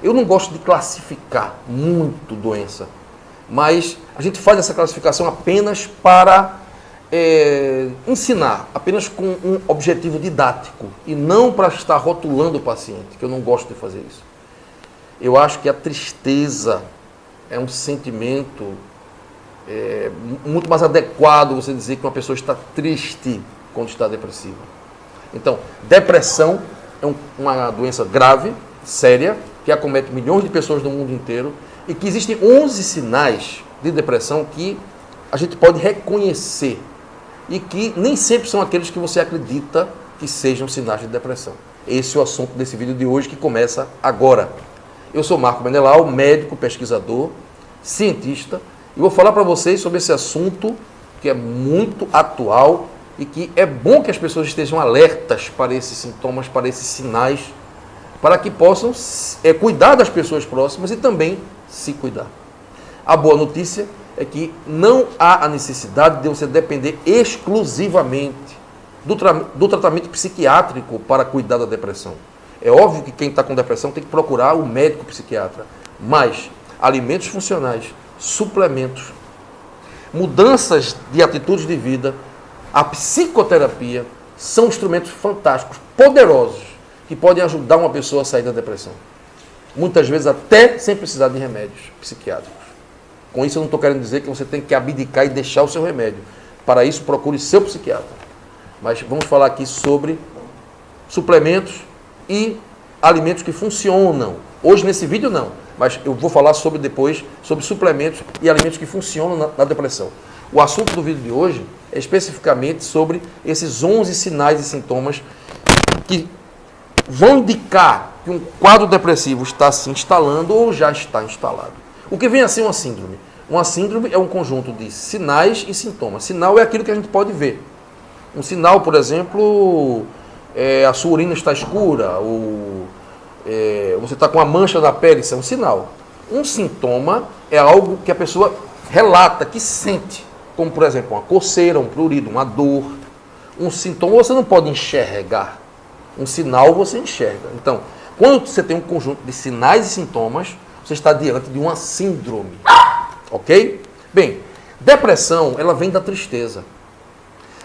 Eu não gosto de classificar muito doença, mas a gente faz essa classificação apenas para ensinar, apenas com um objetivo didático e não para estar rotulando o paciente, que eu não gosto de fazer isso. Eu acho que a tristeza é um sentimento muito mais adequado você dizer que uma pessoa está triste quando está depressiva. Então, depressão é uma doença grave, séria, que acomete milhões de pessoas no mundo inteiro e que existem 11 sinais de depressão que a gente pode reconhecer e que nem sempre são aqueles que você acredita que sejam sinais de depressão. Esse é o assunto desse vídeo de hoje que começa agora. Eu sou Marco Menelau, médico, pesquisador, cientista, e vou falar para vocês sobre esse assunto que é muito atual e que é bom que as pessoas estejam alertas para esses sintomas, para esses sinais, para que possam cuidar das pessoas próximas e também se cuidar. A boa notícia é que não há a necessidade de você depender exclusivamente do tratamento psiquiátrico para cuidar da depressão. É óbvio que quem está com depressão tem que procurar o médico psiquiatra, mas alimentos funcionais, suplementos, mudanças de atitudes de vida, a psicoterapia são instrumentos fantásticos, poderosos, que podem ajudar uma pessoa a sair da depressão. Muitas vezes até sem precisar de remédios psiquiátricos. Com isso eu não estou querendo dizer que você tem que abdicar e deixar o seu remédio. Para isso procure seu psiquiatra. Mas vamos falar aqui sobre suplementos e alimentos que funcionam. Hoje nesse vídeo não, mas eu vou falar depois sobre suplementos e alimentos que funcionam na depressão. O assunto do vídeo de hoje é especificamente sobre esses 11 sinais e sintomas que vão indicar que um quadro depressivo está se instalando ou já está instalado. O que vem a ser uma síndrome? Uma síndrome é um conjunto de sinais e sintomas. Sinal é aquilo que a gente pode ver. Um sinal, por exemplo, a sua urina está escura, ou você está com uma mancha na pele, isso é um sinal. Um sintoma é algo que a pessoa relata, que sente, como, por exemplo, uma coceira, um prurido, uma dor. Um sintoma você não pode enxergar. Um sinal você enxerga. Então, quando você tem um conjunto de sinais e sintomas, você está diante de uma síndrome. Ok? Bem, depressão, ela vem da tristeza.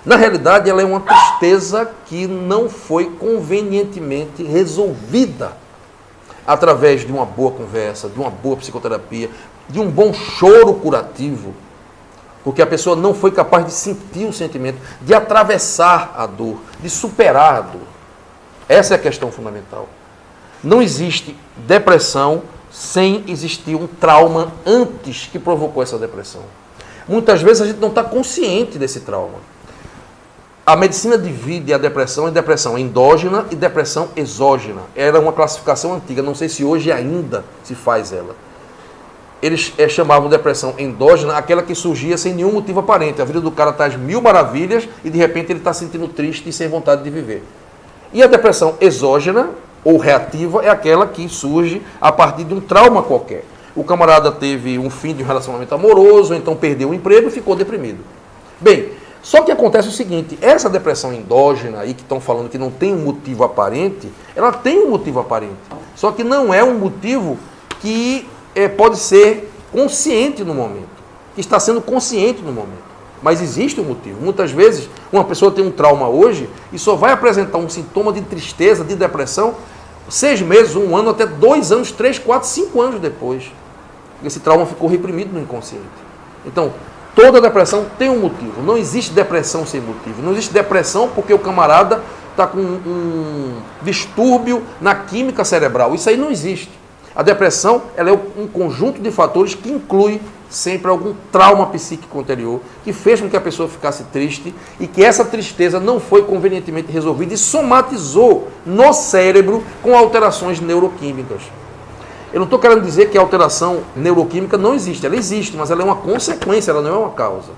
Na realidade, ela é uma tristeza que não foi convenientemente resolvida através de uma boa conversa, de uma boa psicoterapia, de um bom choro curativo, porque a pessoa não foi capaz de sentir o sentimento, de atravessar a dor, de superar a dor. Essa é a questão fundamental. Não existe depressão sem existir um trauma antes que provocou essa depressão. Muitas vezes a gente não está consciente desse trauma. A medicina divide a depressão em depressão endógena e depressão exógena. Era uma classificação antiga, não sei se hoje ainda se faz ela. Eles chamavam depressão endógena aquela que surgia sem nenhum motivo aparente. A vida do cara está às mil maravilhas e de repente ele está se sentindo triste e sem vontade de viver. E a depressão exógena ou reativa é aquela que surge a partir de um trauma qualquer. O camarada teve um fim de um relacionamento amoroso, então perdeu o emprego e ficou deprimido. Bem, só que acontece o seguinte, essa depressão endógena aí que estão falando que não tem um motivo aparente, ela tem um motivo aparente. Só que não é um motivo que pode ser consciente no momento, que está sendo consciente no momento. Mas existe um motivo. Muitas vezes uma pessoa tem um trauma hoje e só vai apresentar um sintoma de tristeza, de depressão, 6 meses, 1 ano, até 2 anos, 3, 4, 5 anos depois. Esse trauma ficou reprimido no inconsciente. Então, toda depressão tem um motivo. Não existe depressão sem motivo. Não existe depressão porque o camarada está com um distúrbio na química cerebral. Isso aí não existe. A depressão ela é um conjunto de fatores que inclui sempre algum trauma psíquico anterior que fez com que a pessoa ficasse triste e que essa tristeza não foi convenientemente resolvida e somatizou no cérebro com alterações neuroquímicas. Eu não estou querendo dizer que a alteração neuroquímica não existe. Ela existe, mas ela é uma consequência, ela não é uma causa.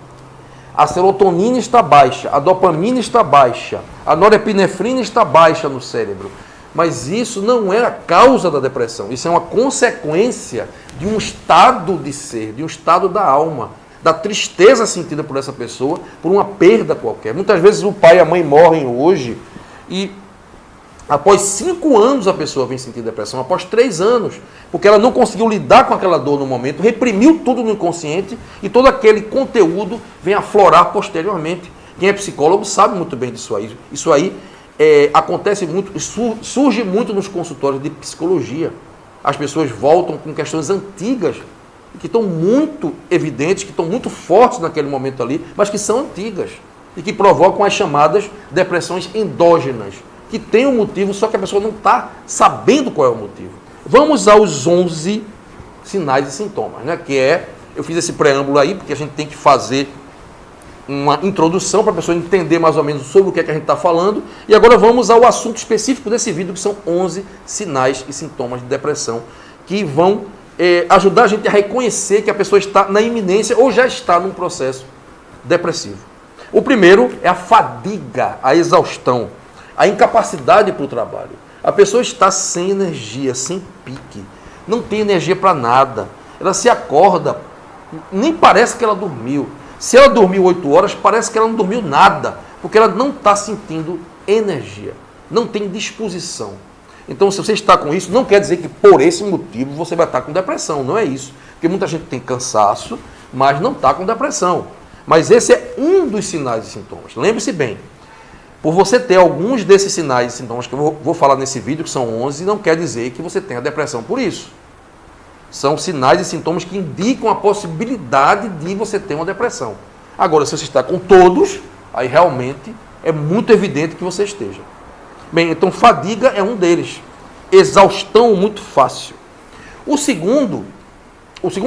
A serotonina está baixa, a dopamina está baixa, a norepinefrina está baixa no cérebro. Mas isso não é a causa da depressão. Isso é uma consequência de um estado de ser, de um estado da alma, da tristeza sentida por essa pessoa, por uma perda qualquer. Muitas vezes o pai e a mãe morrem hoje e Após 5 anos a pessoa vem sentir depressão, após 3 anos, porque ela não conseguiu lidar com aquela dor no momento, reprimiu tudo no inconsciente e todo aquele conteúdo vem aflorar posteriormente. Quem é psicólogo sabe muito bem disso aí. Isso aí acontece muito, surge muito nos consultórios de psicologia. As pessoas voltam com questões antigas, que estão muito evidentes, que estão muito fortes naquele momento ali, mas que são antigas e que provocam as chamadas depressões endógenas, que tem um motivo, só que a pessoa não está sabendo qual é o motivo. Vamos aos 11 sinais e sintomas, né? Eu fiz esse preâmbulo aí, porque a gente tem que fazer uma introdução para a pessoa entender mais ou menos sobre o que é que a gente está falando. E agora vamos ao assunto específico desse vídeo, que são 11 sinais e sintomas de depressão, que vão ajudar a gente a reconhecer que a pessoa está na iminência ou já está num processo depressivo. O primeiro é a fadiga, a exaustão, a incapacidade para o trabalho. A pessoa está sem energia, sem pique, não tem energia para nada. Ela se acorda, nem parece que ela dormiu. Se ela dormiu 8 horas, parece que ela não dormiu nada, porque ela não está sentindo energia, não tem disposição. Então, se você está com isso, não quer dizer que por esse motivo você vai estar com depressão, não é isso. Porque muita gente tem cansaço, mas não está com depressão. Mas esse é um dos sinais e sintomas. Lembre-se bem, por você ter alguns desses sinais e sintomas que eu vou falar nesse vídeo, que são 11, não quer dizer que você tenha depressão por isso. São sinais e sintomas que indicam a possibilidade de você ter uma depressão. Agora, se você está com todos, aí realmente é muito evidente que você esteja. Bem, então fadiga é um deles. Exaustão muito fácil. O segundo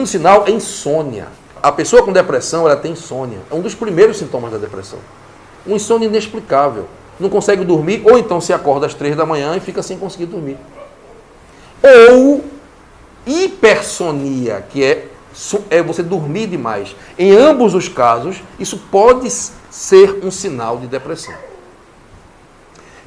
sinal é insônia. A pessoa com depressão, ela tem insônia. É um dos primeiros sintomas da depressão. Um insônia inexplicável. Não consegue dormir, ou então se acorda às 3 da manhã e fica sem conseguir dormir. Ou hipersonia, que é você dormir demais. Em ambos os casos, isso pode ser um sinal de depressão.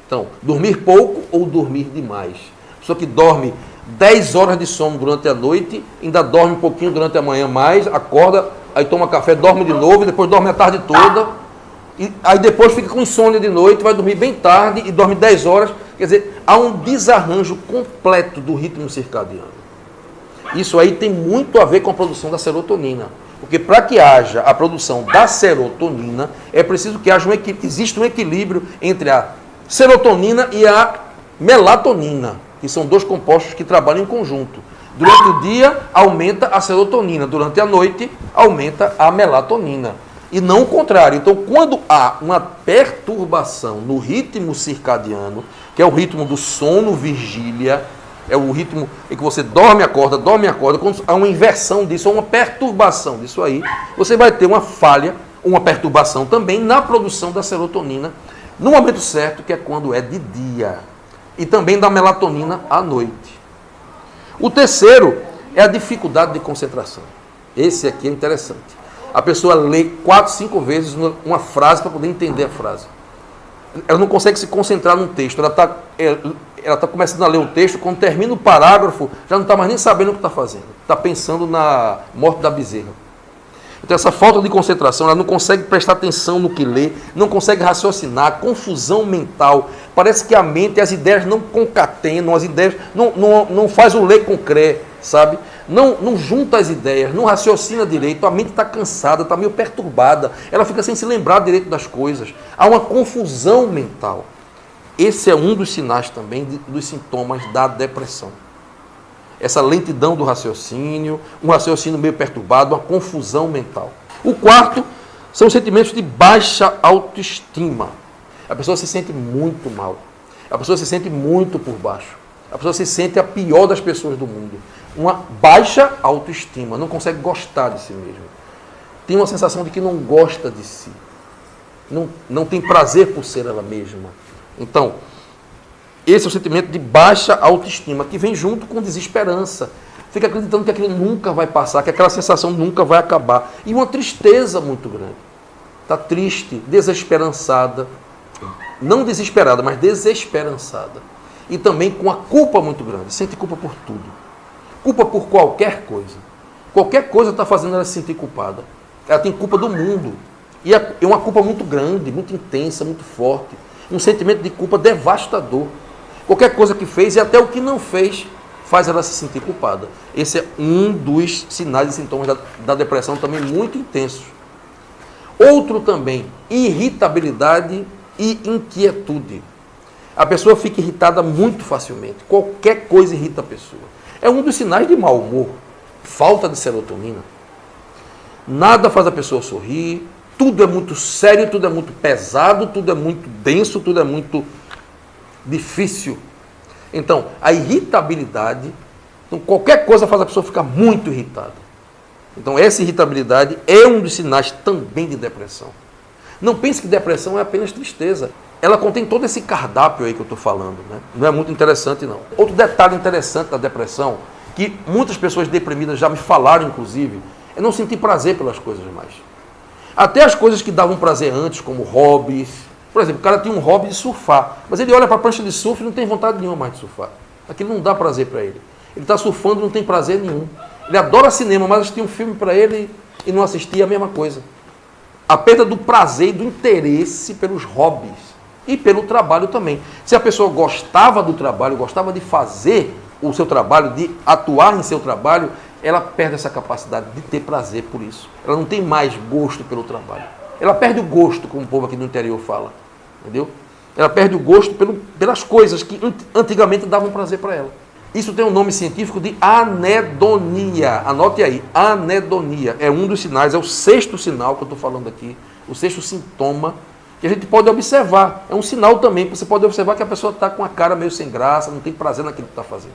Então, dormir pouco ou dormir demais. Pessoa que dorme 10 horas de sono durante a noite, ainda dorme um pouquinho durante a manhã mais, acorda, aí toma café, dorme de novo, e depois dorme a tarde toda, e aí depois fica com insônia de noite, vai dormir bem tarde e dorme 10 horas. Quer dizer, há um desarranjo completo do ritmo circadiano. Isso aí tem muito a ver com a produção da serotonina. Porque para que haja a produção da serotonina, é preciso que exista um equilíbrio entre a serotonina e a melatonina, que são 2 compostos que trabalham em conjunto. Durante o dia, aumenta a serotonina. Durante a noite, aumenta a melatonina. E não o contrário. Então, quando há uma perturbação no ritmo circadiano, que é o ritmo do sono-vigília, é o ritmo em que você dorme, acorda, quando há uma inversão disso, ou uma perturbação disso aí, você vai ter uma falha, uma perturbação também na produção da serotonina, no momento certo, que é quando é de dia. E também da melatonina à noite. O terceiro é a dificuldade de concentração. Esse aqui é interessante. A pessoa lê 4, 5 vezes uma frase para poder entender a frase. Ela não consegue se concentrar num texto. Ela está começando a ler um texto, quando termina o parágrafo, já não está mais nem sabendo o que está fazendo. Está pensando na morte da bezerra. Então, essa falta de concentração, ela não consegue prestar atenção no que lê, não consegue raciocinar, confusão mental. Parece que a mente, as ideias não concatenam, as ideias não faz o ler com cré, sabe? Não junta as ideias, não raciocina direito, a mente está cansada, está meio perturbada, ela fica sem se lembrar direito das coisas. Há uma confusão mental. Esse é um dos sinais também dos sintomas da depressão. Essa lentidão do raciocínio, um raciocínio meio perturbado, uma confusão mental. O quarto são os sentimentos de baixa autoestima. A pessoa se sente muito mal. A pessoa se sente muito por baixo. A pessoa se sente a pior das pessoas do mundo. Uma baixa autoestima, não consegue gostar de si mesmo. Tem uma sensação de que não gosta de si. Não tem prazer por ser ela mesma. Então, esse é o sentimento de baixa autoestima, que vem junto com desesperança. Fica acreditando que aquilo nunca vai passar, que aquela sensação nunca vai acabar. E uma tristeza muito grande. Está triste, desesperançada. Não desesperada, mas desesperançada. E também com a culpa muito grande. Sente culpa por tudo. Culpa por qualquer coisa. Qualquer coisa está fazendo ela se sentir culpada. Ela tem culpa do mundo. E é uma culpa muito grande, muito intensa, muito forte. Um sentimento de culpa devastador. Qualquer coisa que fez e até o que não fez faz ela se sentir culpada. Esse é um dos sinais e sintomas da depressão também muito intensos. Outro também, irritabilidade e inquietude. A pessoa fica irritada muito facilmente. Qualquer coisa irrita a pessoa. É um dos sinais de mau humor. Falta de serotonina. Nada faz a pessoa sorrir. Tudo é muito sério, tudo é muito pesado, tudo é muito denso, tudo é muito difícil. Então, a irritabilidade, então qualquer coisa faz a pessoa ficar muito irritada. Então, essa irritabilidade é um dos sinais também de depressão. Não pense que depressão é apenas tristeza. Ela contém todo esse cardápio aí que eu estou falando, né? Não é muito interessante, não. Outro detalhe interessante da depressão, que muitas pessoas deprimidas já me falaram, inclusive, é não sentir prazer pelas coisas mais. Até as coisas que davam prazer antes, como hobbies. Por exemplo, o cara tinha um hobby de surfar, mas ele olha para a prancha de surf e não tem vontade nenhuma mais de surfar. Aquilo não dá prazer para ele. Ele está surfando e não tem prazer nenhum. Ele adora cinema, mas assistir um filme para ele e não assistir é a mesma coisa. A perda do prazer e do interesse pelos hobbies. E pelo trabalho também. Se a pessoa gostava do trabalho, gostava de fazer o seu trabalho, de atuar em seu trabalho, ela perde essa capacidade de ter prazer por isso. Ela não tem mais gosto pelo trabalho. Ela perde o gosto, como o povo aqui do interior fala. Entendeu? Ela perde o gosto pelas coisas que antigamente davam prazer para ela. Isso tem um nome científico de anedonia. Anote aí, anedonia. É um dos sinais, é o 6º sinal que eu estou falando aqui, o 6º sintoma que a gente pode observar. É um sinal também, você pode observar que a pessoa está com a cara meio sem graça, não tem prazer naquilo que está fazendo.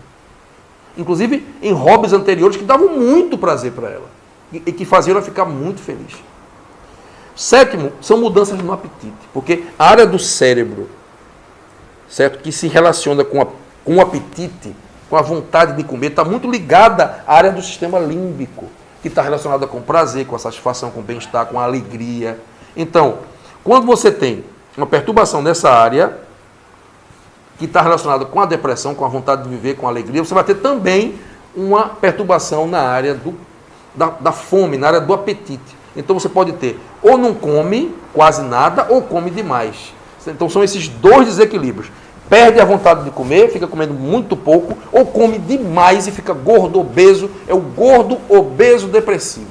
Inclusive em hobbies anteriores que davam muito prazer para ela e que faziam ela ficar muito feliz. 7º, são mudanças no apetite, porque a área do cérebro, certo, que se relaciona com o apetite, com a vontade de comer, está muito ligada à área do sistema límbico, que está relacionada com o prazer, com a satisfação, com o bem-estar, com a alegria. Então, quando você tem uma perturbação nessa área, que está relacionada com a depressão, com a vontade de viver, com a alegria, você vai ter também uma perturbação na área da fome, na área do apetite. Então você pode ter, ou não come quase nada, ou come demais. Então são esses dois desequilíbrios. Perde a vontade de comer, fica comendo muito pouco, ou come demais e fica gordo, obeso. É o gordo, obeso, depressivo.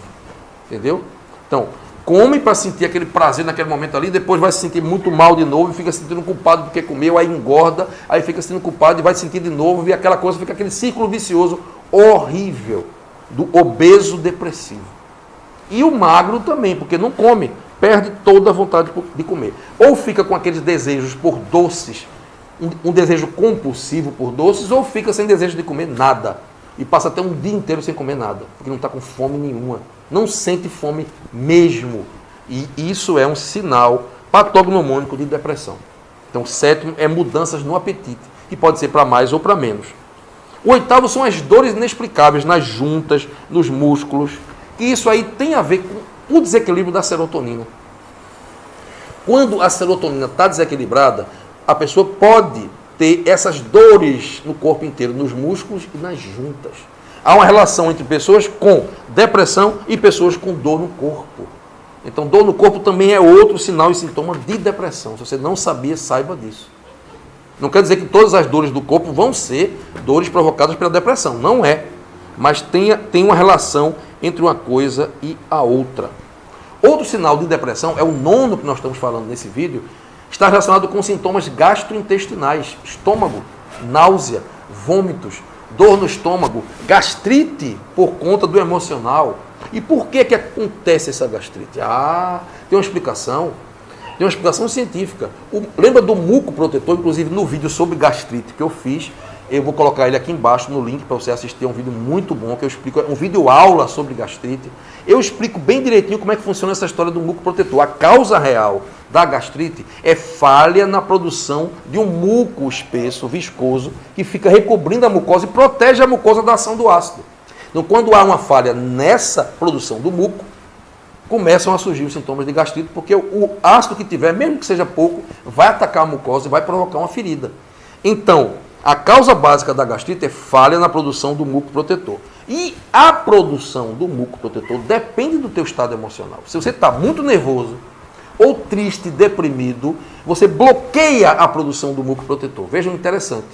Entendeu? Então, come para sentir aquele prazer naquele momento ali, depois vai se sentir muito mal de novo, e fica se sentindo culpado porque comeu, aí engorda, aí fica se sentindo culpado e vai sentir de novo, e aquela coisa fica aquele círculo vicioso horrível do obeso depressivo. E o magro também, porque não come, perde toda a vontade de comer. Ou fica com aqueles desejos por doces, um desejo compulsivo por doces, ou fica sem desejo de comer nada. E passa até um dia inteiro sem comer nada, porque não está com fome nenhuma. Não sente fome mesmo. E isso é um sinal patognomônico de depressão. Então, o 7º é mudanças no apetite, que pode ser para mais ou para menos. O 8º são as dores inexplicáveis nas juntas, nos músculos. E isso aí tem a ver com o desequilíbrio da serotonina. Quando a serotonina está desequilibrada, a pessoa pode ter essas dores no corpo inteiro, nos músculos e nas juntas. Há uma relação entre pessoas com depressão e pessoas com dor no corpo. Então, dor no corpo também é outro sinal e sintoma de depressão. Se você não sabia, saiba disso. Não quer dizer que todas as dores do corpo vão ser dores provocadas pela depressão. Não é. Mas tem uma relação entre uma coisa e a outra. Outro sinal de depressão, é o 9º que nós estamos falando nesse vídeo, está relacionado com sintomas gastrointestinais, estômago, náusea, vômitos, dor no estômago, gastrite por conta do emocional. E por que acontece essa gastrite? Tem uma explicação. Tem uma explicação científica. Lembra do muco protetor, inclusive no vídeo sobre gastrite que eu fiz, eu vou colocar ele aqui embaixo no link para você assistir, é um vídeo muito bom, que eu explico, é um vídeo aula sobre gastrite. Eu explico bem direitinho como é que funciona essa história do muco protetor. A causa real da gastrite é falha na produção de um muco espesso, viscoso, que fica recobrindo a mucosa e protege a mucosa da ação do ácido. Então, quando há uma falha nessa produção do muco, começam a surgir os sintomas de gastrite, porque o ácido que tiver, mesmo que seja pouco, vai atacar a mucosa e vai provocar uma ferida. Então, a causa básica da gastrite é falha na produção do muco protetor. E a produção do muco protetor depende do teu estado emocional. Se você está muito nervoso, ou triste, deprimido, você bloqueia a produção do muco protetor. Vejam, interessante.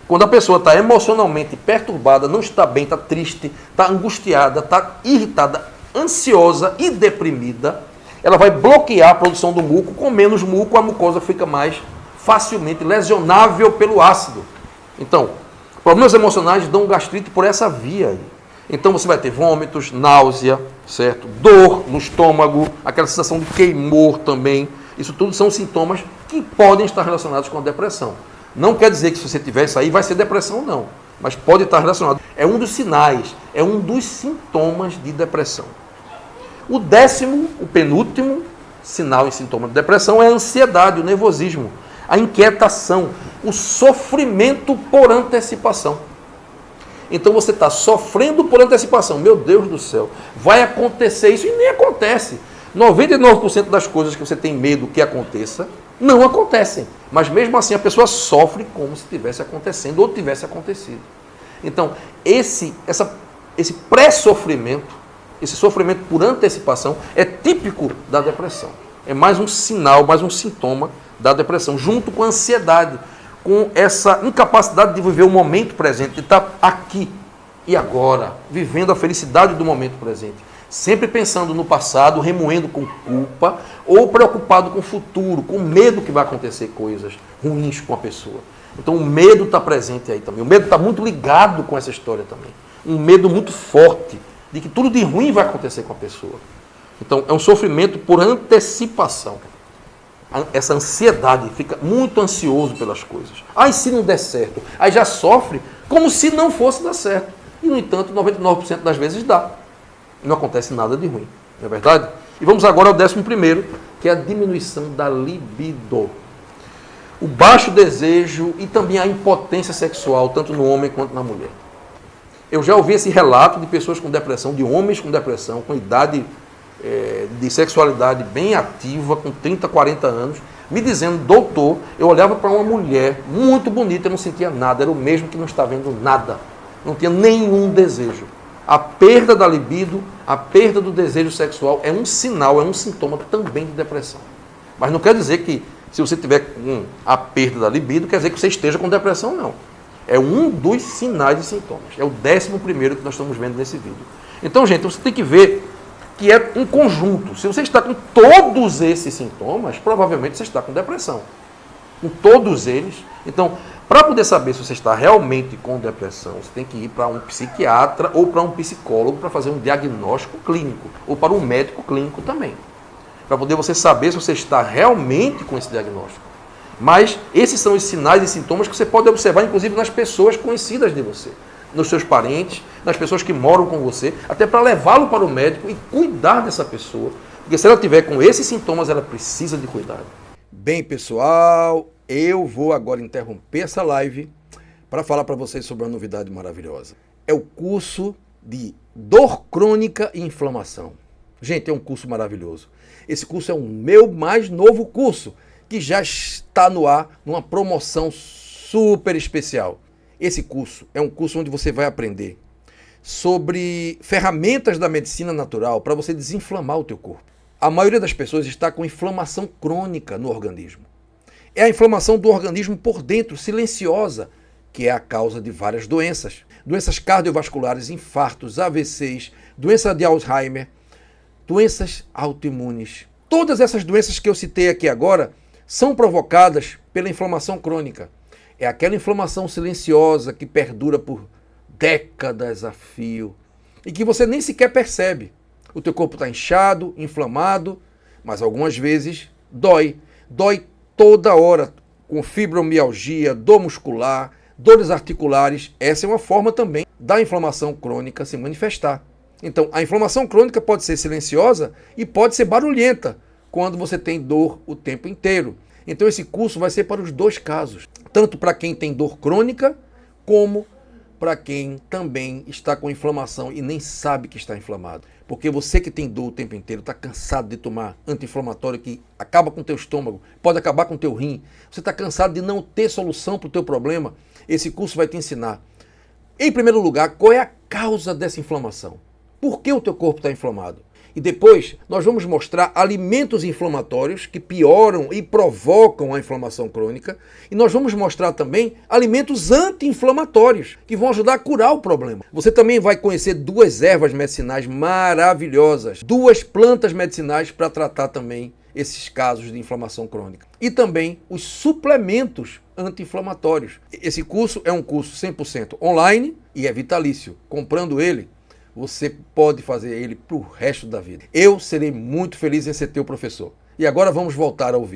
Quando a pessoa está emocionalmente perturbada, não está bem, está triste, está angustiada, está irritada, ansiosa e deprimida, ela vai bloquear a produção do muco. Com menos muco, a mucosa fica mais facilmente lesionável pelo ácido. Então, problemas emocionais dão gastrite por essa via aí. Então você vai ter vômitos, náusea, certo? Dor no estômago, aquela sensação de queimor também. Isso tudo são sintomas que podem estar relacionados com a depressão. Não quer dizer que se você tiver isso aí vai ser depressão, não. Mas pode estar relacionado. É um dos sinais, é um dos sintomas de depressão. O décimo, o penúltimo sinal e sintoma de depressão é a ansiedade, o nervosismo, a inquietação, o sofrimento por antecipação. Então você está sofrendo por antecipação. Meu Deus do céu, vai acontecer isso, e nem acontece. 99% das coisas que você tem medo que aconteça, não acontecem. Mas mesmo assim a pessoa sofre como se tivesse acontecendo ou tivesse acontecido. Então, esse pré-sofrimento, esse sofrimento por antecipação é típico da depressão. É mais um sinal, mais um sintoma da depressão, junto com a ansiedade, com essa incapacidade de viver o momento presente, de estar aqui e agora, vivendo a felicidade do momento presente. Sempre pensando no passado, remoendo com culpa, ou preocupado com o futuro, com medo que vai acontecer coisas ruins com a pessoa. Então o medo está presente aí também. O medo está muito ligado com essa história também. Um medo muito forte de que tudo de ruim vai acontecer com a pessoa. Então é um sofrimento por antecipação. Essa ansiedade, fica muito ansioso pelas coisas. Aí se não der certo, aí já sofre como se não fosse dar certo. E no entanto, 99% das vezes dá. Não acontece nada de ruim, não é verdade? E vamos agora ao 11º, que é a diminuição da libido. O baixo desejo e também a impotência sexual, tanto no homem quanto na mulher. Eu já ouvi esse relato de pessoas com depressão, de homens com depressão, com idade de sexualidade bem ativa, com 30, 40 anos, me dizendo, doutor, eu olhava para uma mulher muito bonita, eu não sentia nada, era o mesmo que não está vendo nada, não tinha nenhum desejo. A perda da libido, a perda do desejo sexual é um sinal, é um sintoma também de depressão. Mas não quer dizer que se você tiver com a perda da libido, quer dizer que você esteja com depressão, não. É um dos sinais e sintomas. É o 11º que nós estamos vendo nesse vídeo. Então, gente, você tem que ver que é um conjunto. Se você está com todos esses sintomas, provavelmente você está com depressão. Com todos eles. Então, para poder saber se você está realmente com depressão, você tem que ir para um psiquiatra ou para um psicólogo para fazer um diagnóstico clínico, ou para um médico clínico também, para poder você saber se você está realmente com esse diagnóstico. Mas esses são os sinais e sintomas que você pode observar, inclusive nas pessoas conhecidas de você, nos seus parentes, nas pessoas que moram com você, até para levá-lo para o médico e cuidar dessa pessoa, porque se ela tiver com esses sintomas, ela precisa de cuidado. Bem, pessoal, eu vou agora interromper essa live para falar para vocês sobre uma novidade maravilhosa. É o curso de dor crônica e inflamação. Gente, é um curso maravilhoso. Esse curso é o meu mais novo curso, que já está no ar, numa promoção super especial. Esse curso é um curso onde você vai aprender sobre ferramentas da medicina natural para você desinflamar o teu corpo. A maioria das pessoas está com inflamação crônica no organismo. É a inflamação do organismo por dentro, silenciosa, que é a causa de várias doenças. Doenças cardiovasculares, infartos, AVCs, doença de Alzheimer, doenças autoimunes. Todas essas doenças que eu citei aqui agora são provocadas pela inflamação crônica. É aquela inflamação silenciosa que perdura por décadas a fio e que você nem sequer percebe. O teu corpo está inchado, inflamado, mas algumas vezes dói. Dói toda hora, com fibromialgia, dor muscular, dores articulares. Essa é uma forma também da inflamação crônica se manifestar. Então, a inflamação crônica pode ser silenciosa e pode ser barulhenta quando você tem dor o tempo inteiro. Então, esse curso vai ser para os dois casos, tanto para quem tem dor crônica, como para quem também está com inflamação e nem sabe que está inflamado. Porque você que tem dor o tempo inteiro, está cansado de tomar anti-inflamatório que acaba com o teu estômago, pode acabar com o teu rim, você está cansado de não ter solução para o teu problema, esse curso vai te ensinar, em primeiro lugar, qual é a causa dessa inflamação. Por que o teu corpo está inflamado? E depois nós vamos mostrar alimentos inflamatórios que pioram e provocam a inflamação crônica. E nós vamos mostrar também alimentos anti-inflamatórios que vão ajudar a curar o problema. Você também vai conhecer 2 ervas medicinais maravilhosas, 2 plantas medicinais para tratar também esses casos de inflamação crônica. E também os suplementos anti-inflamatórios. Esse curso é um curso 100% online e é vitalício. Comprando ele, você pode fazer ele para o resto da vida. Eu serei muito feliz em ser teu professor. E agora vamos voltar ao vídeo.